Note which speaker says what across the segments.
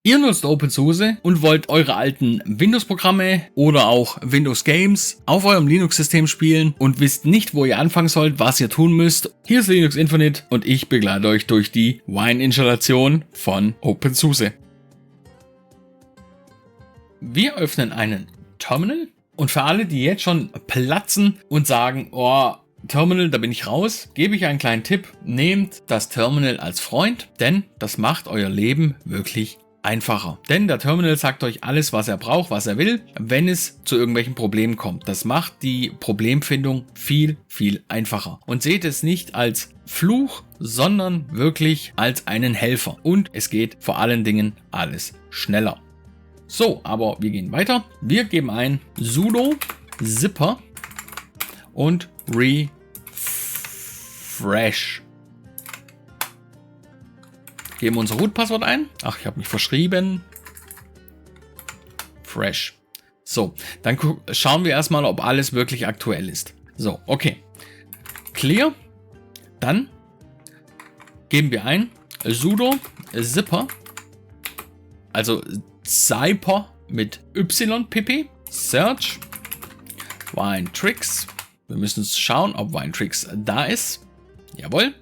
Speaker 1: Ihr nutzt OpenSUSE und wollt eure alten Windows-Programme oder auch Windows-Games auf eurem Linux-System spielen und wisst nicht, wo ihr anfangen sollt, was ihr tun müsst. Hier ist Linux Infinite und ich begleite euch durch die Wine-Installation von OpenSUSE. Wir öffnen einen Terminal und für alle, die jetzt schon platzen und sagen, oh, Terminal, da bin ich raus, gebe ich einen kleinen Tipp. Nehmt das Terminal als Freund, denn das macht euer Leben wirklich einfacher. Denn der Terminal sagt euch alles, was er braucht, was er will, wenn es zu irgendwelchen Problemen kommt. Das macht die Problemfindung viel, viel einfacher. Und seht es nicht als Fluch, sondern wirklich als einen Helfer. Und es geht vor allen Dingen alles schneller. So, aber wir gehen weiter. Wir geben ein sudo zipper und refresh. Geben unser Root-Passwort ein. Ach, ich habe mich verschrieben. Fresh. So, dann schauen wir erstmal, ob alles wirklich aktuell ist. So, okay. Clear. Dann geben wir ein sudo zipper, also Zyper mit ypp, search Winetricks. Wir müssen schauen, ob Winetricks da ist. Jawohl,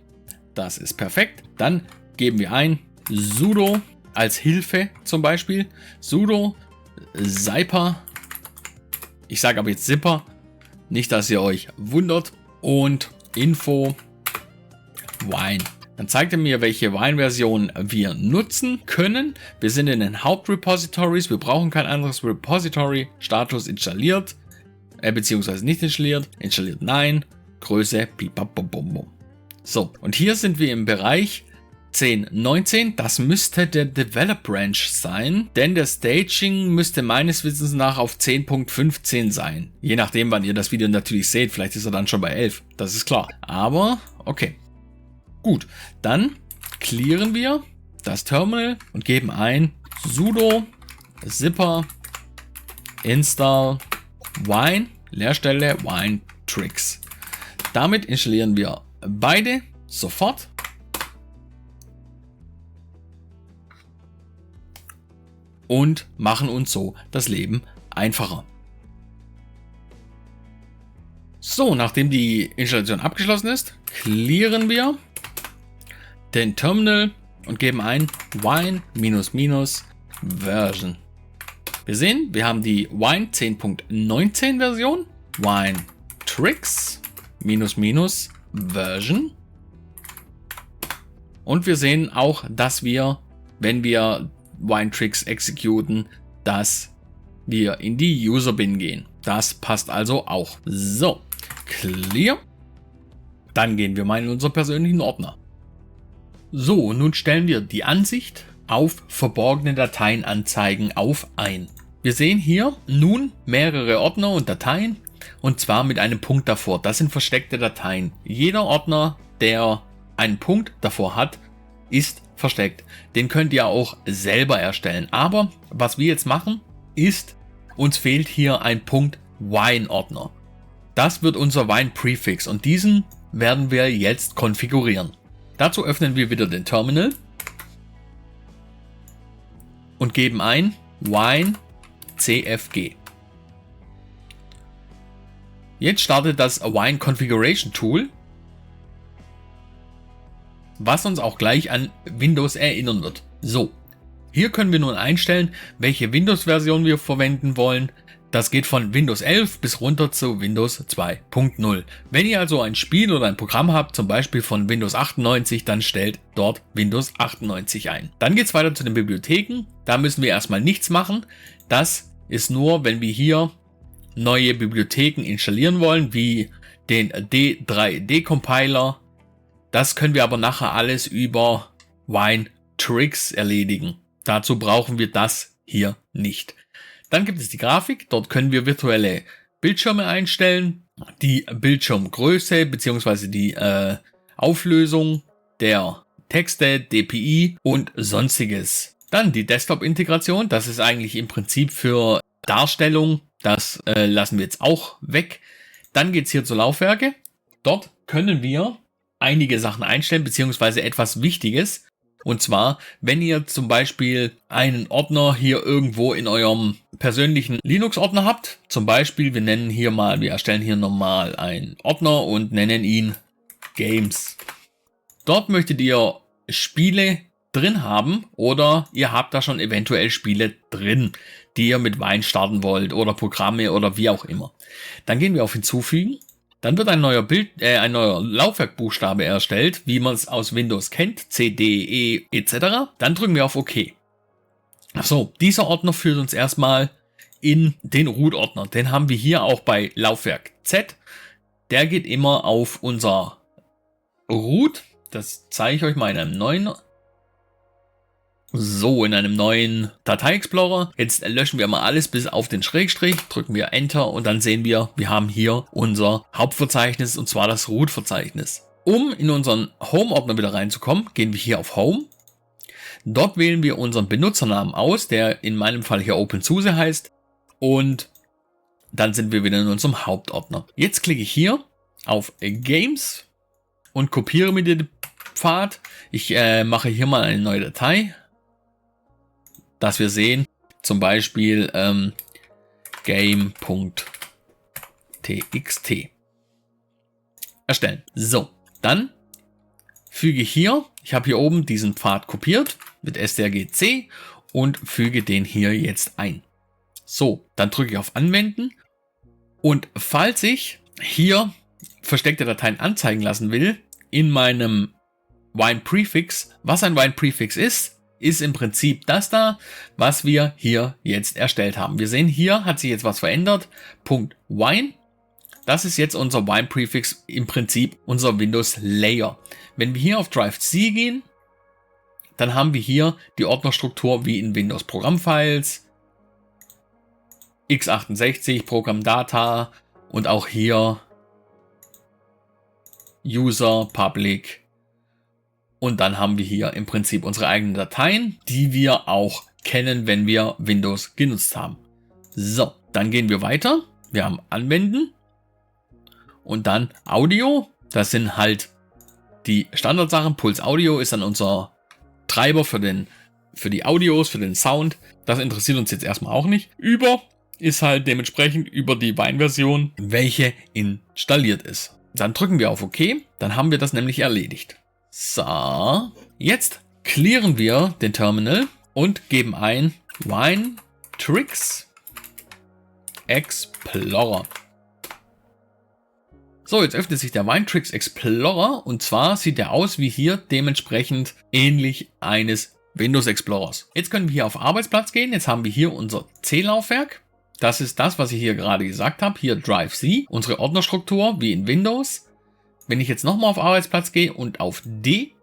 Speaker 1: das ist perfekt. Dann geben wir ein sudo als Hilfe zum Beispiel, sudo zyper, ich sage aber jetzt zipper, nicht, dass ihr euch wundert, und info wine. Dann zeigt er mir, welche Wine-Version wir nutzen können. Wir sind in den Hauptrepositories, wir brauchen kein anderes Repository. Status installiert, beziehungsweise nicht installiert, installiert nein, Größe, pipapobom. So, und hier sind wir im Bereich 10.19, das müsste der Develop Branch sein, denn der Staging müsste meines Wissens nach auf 10.15 sein. Je nachdem, wann ihr das Video natürlich seht, vielleicht ist er dann schon bei 11, das ist klar. Aber, okay. Gut, dann clearen wir das Terminal und geben ein sudo zipper install wine, Leerstelle, Winetricks. Damit installieren wir beide sofort. Und machen uns so das Leben einfacher. So, nachdem die Installation abgeschlossen ist, clearen wir den Terminal und geben ein wine Version. Wir sehen, wir haben die Wine 10.19 Version, Winetricks Version. Und wir sehen auch, dass wir, wenn wir Winetricks exekuten, dass wir in die User Bin gehen. Das passt also auch. So, clear. Dann gehen wir mal in unseren persönlichen Ordner. So, nun stellen wir die Ansicht auf verborgene Dateien anzeigen auf ein. Wir sehen hier nun mehrere Ordner und Dateien, und zwar mit einem Punkt davor. Das sind versteckte Dateien. Jeder Ordner, der einen Punkt davor hat, ist versteckt. Den könnt ihr auch selber erstellen. Aber was wir jetzt machen, ist, uns fehlt hier ein Punkt Wine-Ordner. Das wird unser Wine-Prefix und diesen werden wir jetzt konfigurieren. Dazu öffnen wir wieder den Terminal und geben ein wine cfg. Jetzt startet das Wine Configuration Tool, was uns auch gleich an Windows erinnern wird. So, hier können wir nun einstellen, welche Windows-Version wir verwenden wollen. Das geht von Windows 11 bis runter zu Windows 2.0. Wenn ihr also ein Spiel oder ein Programm habt, zum Beispiel von Windows 98, dann stellt dort Windows 98 ein. Dann geht es weiter zu den Bibliotheken. Da müssen wir erstmal nichts machen. Das ist nur, wenn wir hier neue Bibliotheken installieren wollen, wie den D3D-Compiler. Das können wir aber nachher alles über Winetricks erledigen. Dazu brauchen wir das hier nicht. Dann gibt es die Grafik. Dort können wir virtuelle Bildschirme einstellen, die Bildschirmgröße bzw. die Auflösung der Texte, DPI und sonstiges. Dann die Desktop-Integration. Das ist eigentlich im Prinzip für Darstellung. Das lassen wir jetzt auch weg. Dann geht es hier zu Laufwerke. Dort können wir einige Sachen einstellen, beziehungsweise etwas Wichtiges. Und zwar, wenn ihr zum Beispiel einen Ordner hier irgendwo in eurem persönlichen Linux-Ordner habt, zum Beispiel, wir erstellen hier nochmal einen Ordner und nennen ihn Games. Dort möchtet ihr Spiele drin haben oder ihr habt da schon eventuell Spiele drin, die ihr mit Wine starten wollt oder Programme oder wie auch immer. Dann gehen wir auf Hinzufügen. Dann wird ein neuer Laufwerkbuchstabe erstellt, wie man es aus Windows kennt, C, D, E etc. Dann drücken wir auf OK. So, dieser Ordner führt uns erstmal in den Root-Ordner. Den haben wir hier auch bei Laufwerk Z. Der geht immer auf unser Root. Das zeige ich euch mal in einem neuen Datei-Explorer. Jetzt löschen wir mal alles bis auf den Schrägstrich, drücken wir Enter und dann sehen wir haben hier unser Hauptverzeichnis und zwar das Root-Verzeichnis. Um in unseren Home-Ordner wieder reinzukommen, gehen wir hier auf Home. Dort wählen wir unseren Benutzernamen aus, der in meinem Fall hier OpenSUSE heißt und dann sind wir wieder in unserem Hauptordner. Jetzt klicke ich hier auf Games und kopiere mir den Pfad. Ich mache hier mal eine neue Datei, dass wir sehen, zum Beispiel game.txt erstellen. So, dann füge ich habe hier oben diesen Pfad kopiert mit strgc und füge den hier jetzt ein. So, dann drücke ich auf Anwenden und falls ich hier versteckte Dateien anzeigen lassen will, in meinem Wine Prefix, was ein Wine Prefix ist im Prinzip das da, was wir hier jetzt erstellt haben. Wir sehen, hier hat sich jetzt was verändert. .wine, das ist jetzt unser Wine Prefix, im Prinzip unser Windows Layer. Wenn wir hier auf Drive C gehen, dann haben wir hier die Ordnerstruktur wie in Windows Programmfiles, x68, Programmdata und auch hier User, Public. Und dann haben wir hier im Prinzip unsere eigenen Dateien, die wir auch kennen, wenn wir Windows genutzt haben. So, dann gehen wir weiter. Wir haben Anwenden und dann Audio. Das sind halt die Standardsachen. Puls Audio ist dann unser Treiber für die Audios, für den Sound. Das interessiert uns jetzt erstmal auch nicht. Über ist halt dementsprechend über die Wine-Version, welche installiert ist. Dann drücken wir auf OK. Dann haben wir das nämlich erledigt. So, jetzt clearen wir den Terminal und geben ein Winetricks Explorer. So, jetzt öffnet sich der Winetricks Explorer und zwar sieht er aus wie hier dementsprechend ähnlich eines Windows Explorers. Jetzt können wir hier auf Arbeitsplatz gehen. Jetzt haben wir hier unser C-Laufwerk. Das ist das, was ich hier gerade gesagt habe. Hier Drive C, unsere Ordnerstruktur wie in Windows. Wenn ich jetzt nochmal auf Arbeitsplatz gehe und auf D,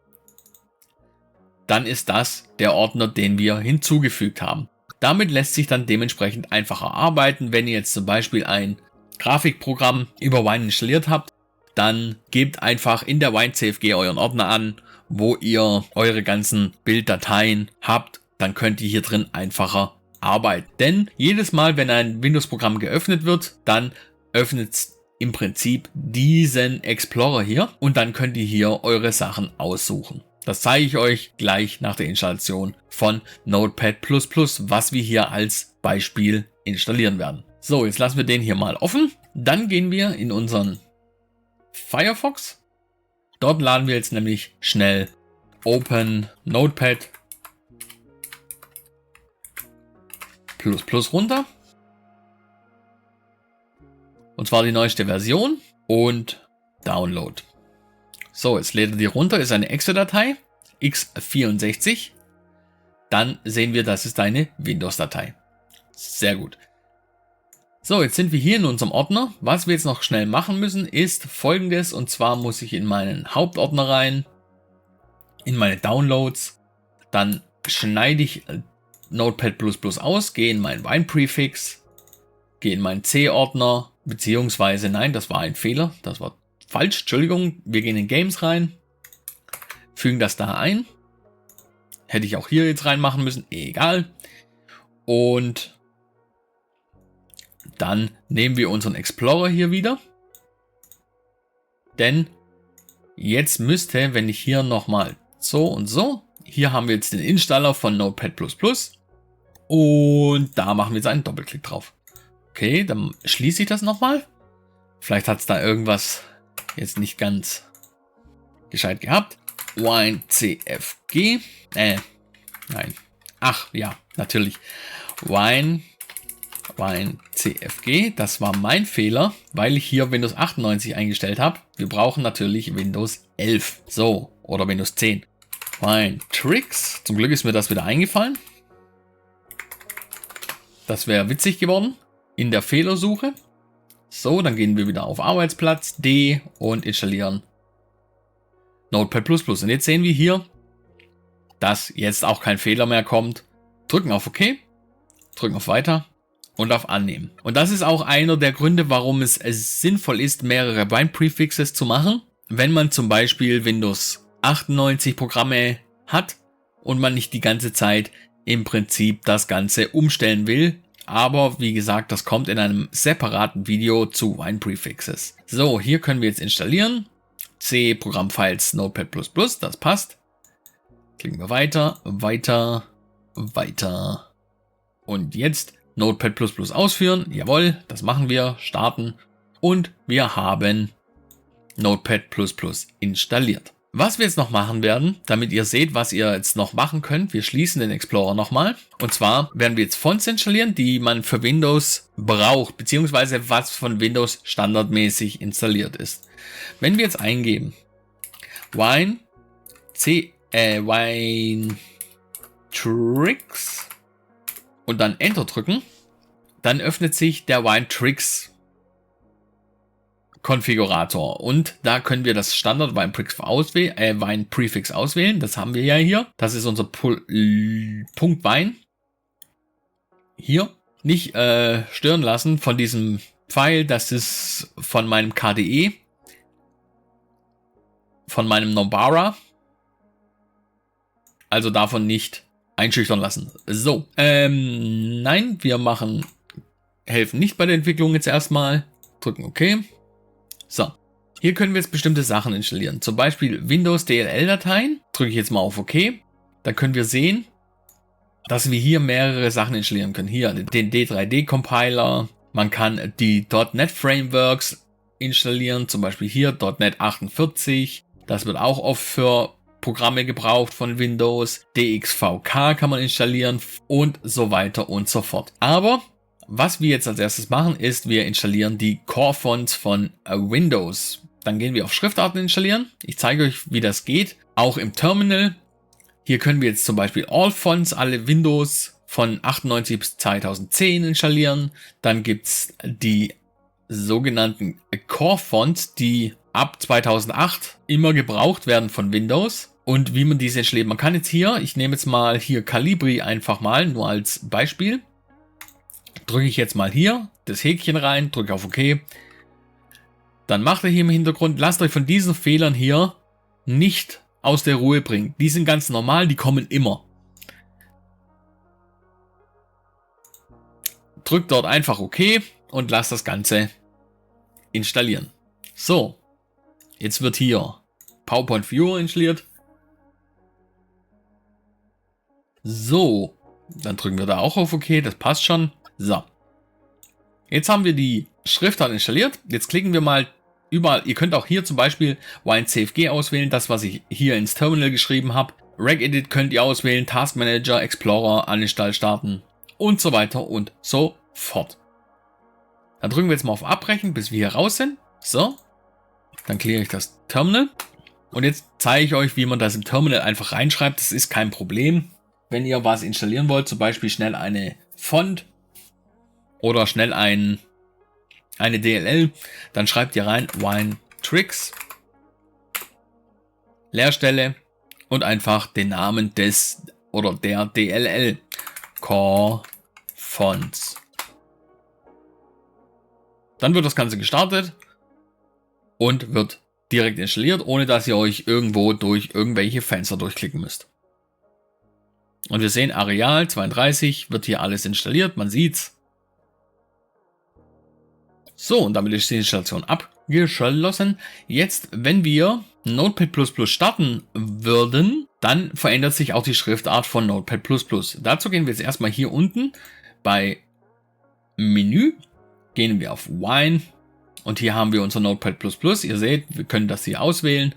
Speaker 1: dann ist das der Ordner, den wir hinzugefügt haben. Damit lässt sich dann dementsprechend einfacher arbeiten. Wenn ihr jetzt zum Beispiel ein Grafikprogramm über Wine installiert habt, dann gebt einfach in der WineCFG euren Ordner an, wo ihr eure ganzen Bilddateien habt. Dann könnt ihr hier drin einfacher arbeiten. Denn jedes Mal, wenn ein Windows-Programm geöffnet wird, dann öffnet es im Prinzip diesen Explorer hier und dann könnt ihr hier eure Sachen aussuchen. Das zeige ich euch gleich nach der Installation von Notepad++, was wir hier als Beispiel installieren werden. So, jetzt lassen wir den hier mal offen. Dann gehen wir in unseren Firefox. Dort laden wir jetzt nämlich schnell Open Notepad++ runter. Und zwar die neueste Version und Download. So, jetzt lädt er die runter, ist eine Exe-Datei, x64. Dann sehen wir, das ist eine Windows-Datei. Sehr gut. So, jetzt sind wir hier in unserem Ordner. Was wir jetzt noch schnell machen müssen, ist Folgendes. Und zwar muss ich in meinen Hauptordner rein, in meine Downloads. Dann schneide ich Notepad++ aus, gehe in meinen Wine Prefix, gehe in meinen C-Ordner, beziehungsweise, nein, das war ein Fehler, das war falsch, Entschuldigung, wir gehen in Games rein, fügen das da ein, hätte ich auch hier jetzt reinmachen müssen, egal, und dann nehmen wir unseren Explorer hier wieder, denn jetzt müsste, wenn ich hier nochmal so und so Hier haben wir jetzt den Installer von Notepad++. Und da machen wir jetzt einen Doppelklick drauf. Okay, dann schließe ich das nochmal. Vielleicht hat es da irgendwas jetzt nicht ganz gescheit gehabt. WineCFG. Nein. Ach, ja, natürlich. WineCFG. Das war mein Fehler, weil ich hier Windows 98 eingestellt habe. Wir brauchen natürlich Windows 11. So, oder Windows 10. WineTricks. Zum Glück ist mir das wieder eingefallen. Das wäre witzig geworden. In der Fehlersuche. So, dann gehen wir wieder auf Arbeitsplatz D und installieren Notepad++. Und jetzt sehen wir hier, dass jetzt auch kein Fehler mehr kommt. Drücken auf OK, drücken auf Weiter und auf Annehmen. Und das ist auch einer der Gründe, warum es sinnvoll ist, mehrere Wine-Prefixes zu machen. Wenn man zum Beispiel Windows 98 Programme hat und man nicht die ganze Zeit im Prinzip das Ganze umstellen will. Aber wie gesagt, das kommt in einem separaten Video zu Wine-Prefixes. So, hier können wir jetzt installieren. C, Programmfiles, Notepad++, das passt. Klicken wir weiter, weiter, weiter. Und jetzt Notepad++ ausführen. Jawohl, das machen wir. Starten. Und wir haben Notepad++ installiert. Was wir jetzt noch machen werden, damit ihr seht, was ihr jetzt noch machen könnt, wir schließen den Explorer nochmal. Und zwar werden wir jetzt Fonts installieren, die man für Windows braucht, beziehungsweise was von Windows standardmäßig installiert ist. Wenn wir jetzt eingeben, WineTricks und dann Enter drücken, dann öffnet sich der WineTricks Konfigurator und da können wir das Standard Wine-Prefix auswählen. Das haben wir ja hier. Das ist unser Punkt Wine. Hier nicht stören lassen von diesem Pfeil. Das ist von meinem KDE, von meinem Nobara. Also davon nicht einschüchtern lassen. So, nein, wir helfen nicht bei der Entwicklung jetzt erstmal. Drücken OK. So, hier können wir jetzt bestimmte Sachen installieren. Zum Beispiel Windows DLL-Dateien. Drücke ich jetzt mal auf OK. Dann können wir sehen, dass wir hier mehrere Sachen installieren können. Hier den D3D-Compiler. Man kann die .NET Frameworks installieren. Zum Beispiel hier .NET 48. Das wird auch oft für Programme gebraucht von Windows. DXVK kann man installieren und so weiter und so fort. Aber was wir jetzt als erstes machen, ist, wir installieren die Core-Fonts von Windows. Dann gehen wir auf Schriftarten installieren. Ich zeige euch, wie das geht. Auch im Terminal. Hier können wir jetzt zum Beispiel All Fonts, alle Windows von 98 bis 2010 installieren. Dann gibt es die sogenannten Core-Fonts, die ab 2008 immer gebraucht werden von Windows. Und wie man diese installiert. Man kann jetzt hier, ich nehme jetzt mal hier Calibri einfach mal, nur als Beispiel. Drücke ich jetzt mal hier das Häkchen rein, drücke auf OK. Dann macht er hier im Hintergrund, lasst euch von diesen Fehlern hier nicht aus der Ruhe bringen. Die sind ganz normal, die kommen immer. Drückt dort einfach OK und lasst das Ganze installieren. So, jetzt wird hier PowerPoint Viewer installiert. So, dann drücken wir da auch auf OK, das passt schon. So, jetzt haben wir die Schriftart installiert. Jetzt klicken wir mal überall. Ihr könnt auch hier zum Beispiel WineCFG auswählen, das was ich hier ins Terminal geschrieben habe. Regedit könnt ihr auswählen, Task Manager, Explorer, Uninstall starten und so weiter und so fort. Dann drücken wir jetzt mal auf Abbrechen, bis wir hier raus sind. So, dann kläre ich das Terminal. Und jetzt zeige ich euch, wie man das im Terminal einfach reinschreibt. Das ist kein Problem. Wenn ihr was installieren wollt, zum Beispiel schnell eine Font oder schnell eine DLL, dann schreibt ihr rein WineTricks, Leerstelle und einfach den Namen des oder der DLL, Core Fonts. Dann wird das Ganze gestartet und wird direkt installiert, ohne dass ihr euch irgendwo durch irgendwelche Fenster durchklicken müsst. Und wir sehen Areal 32, wird hier alles installiert, man sieht's. So, und damit ist die Installation abgeschlossen. Jetzt, wenn wir Notepad++ starten würden, dann verändert sich auch die Schriftart von Notepad++. Dazu gehen wir jetzt erstmal hier unten bei Menü, gehen wir auf Wine und hier haben wir unser Notepad++. Ihr seht, wir können das hier auswählen,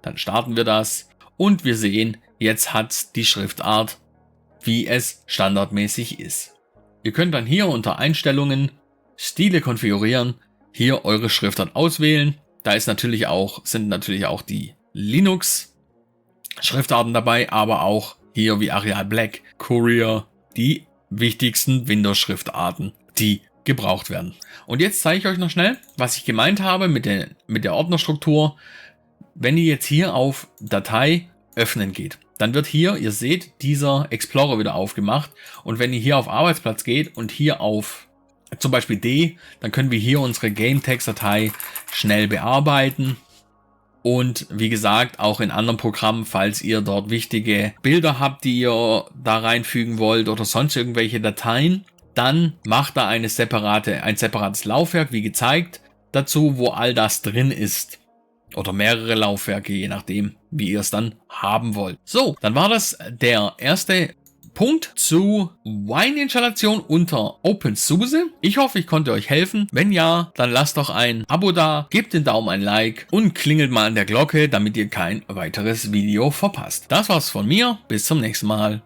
Speaker 1: dann starten wir das und wir sehen, jetzt hat die Schriftart, wie es standardmäßig ist. Ihr könnt dann hier unter Einstellungen, Stile konfigurieren, hier eure Schriftart auswählen. Da sind natürlich auch die Linux Schriftarten dabei, aber auch hier wie Arial Black, Courier, die wichtigsten Windows-Schriftarten, die gebraucht werden. Und jetzt zeige ich euch noch schnell, was ich gemeint habe mit der Ordnerstruktur. Wenn ihr jetzt hier auf Datei öffnen geht, dann wird hier, ihr seht, dieser Explorer wieder aufgemacht. Und wenn ihr hier auf Arbeitsplatz geht und hier auf zum Beispiel D, dann können wir hier unsere GameText-Datei schnell bearbeiten. Und wie gesagt, auch in anderen Programmen, falls ihr dort wichtige Bilder habt, die ihr da reinfügen wollt oder sonst irgendwelche Dateien, dann macht da ein separates Laufwerk, wie gezeigt, dazu, wo all das drin ist. Oder mehrere Laufwerke, je nachdem, wie ihr es dann haben wollt. So, dann war das der erste Punkt zu Wine-Installation unter OpenSUSE. Ich hoffe, ich konnte euch helfen. Wenn ja, dann lasst doch ein Abo da, gebt den Daumen ein Like und klingelt mal an der Glocke, damit ihr kein weiteres Video verpasst. Das war's von mir. Bis zum nächsten Mal.